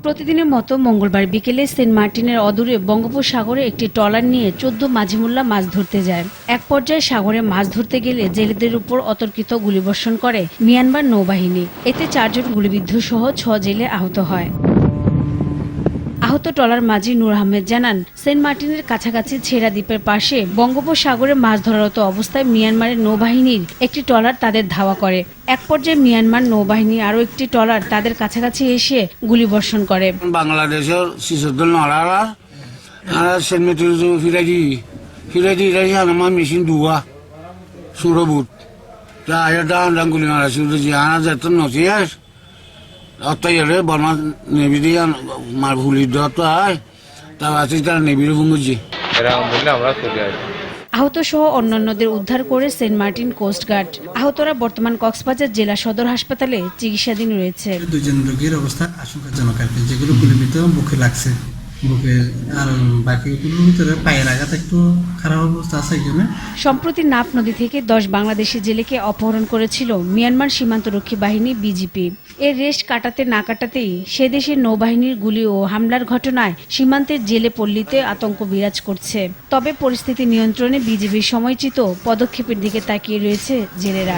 প্রতিদিনের মতো মঙ্গলবার বিকেলে সেন্ট মার্টিনের অদূরে বঙ্গোপসাগরে একটি ট্রলার নিয়ে ১৪ মাঝিমুল্লা মাছ ধরতে যায়। এক পর্যায়ে সাগরে মাছ ধরতে গেলে জেলেদের উপর অতর্কিত গুলিবর্ষণ করে মিয়ানমার নৌবাহিনী। এতে ৪ জন গুলিবিদ্ধ সহ ৬ জেলে আহত হয়। আহত ট্রলার মাঝি নূর আহমেদ জানান, সেন্ট মার্টিনের কাছাকাছি ছেড়া দ্বীপের পাশে বঙ্গোপসাগরে মাছ ধরারত অবস্থায় মিয়ানমারের নৌবাহিনীর একটি ট্রলার তাদের ধাওয়া করে। এক পর্যায়ে মিয়ানমার নৌবাহিনীর আরও একটি ট্রলার তাদের কাছাকাছি এসে গুলিবর্ষণ করে। বাংলাদেশের শিশুদের নড়ারা সেন্ট মার্টিন ফিরাই আমার মেশিন দুয়া সুরবুট ডান গুলি মারা শুরু জিহানা যেত নথিয়াস অত্যাচারে বর্মা নেবি দিয়ে মার ভুলি দত হয় তা আছে তারা নেবির ভুঙ্গুজি আমরা চলে আসি। আহত সহ অন্যান্যদের উদ্ধার করে সেন্ট মার্টিন কোস্টগার্ড। আহতরা বর্তমান কক্সবাজার জেলা সদর হাসপাতালে চিকিৎসাধীন রয়েছে। 2 জন রোগীর অবস্থা আশঙ্কাজনক আর কি, যেগুলো গুলিবিদ্ধ বুকে লাগছে, বুকে আর বাকিগুলোর ভিতরে পায়ের আঘাত একটু খারাপ অবস্থা আছে। সম্প্রতি নাফ নদী থেকে 10 বাংলাদেশি জেলেকে অপহরণ করেছিল মিয়ানমার সীমান্তরক্ষী বাহিনী বিজিপি। এর রেশ কাটাতে না কাটাতেই সে দেশের নৌবাহিনীর গুলি ও হামলার ঘটনায় সীমান্তের জেলে পল্লীতে আতঙ্ক বিরাজ করছে। তবে পরিস্থিতি নিয়ন্ত্রণে বিজিবির সময়োচিত পদক্ষেপের দিকে তাকিয়ে রয়েছে জেলেরা।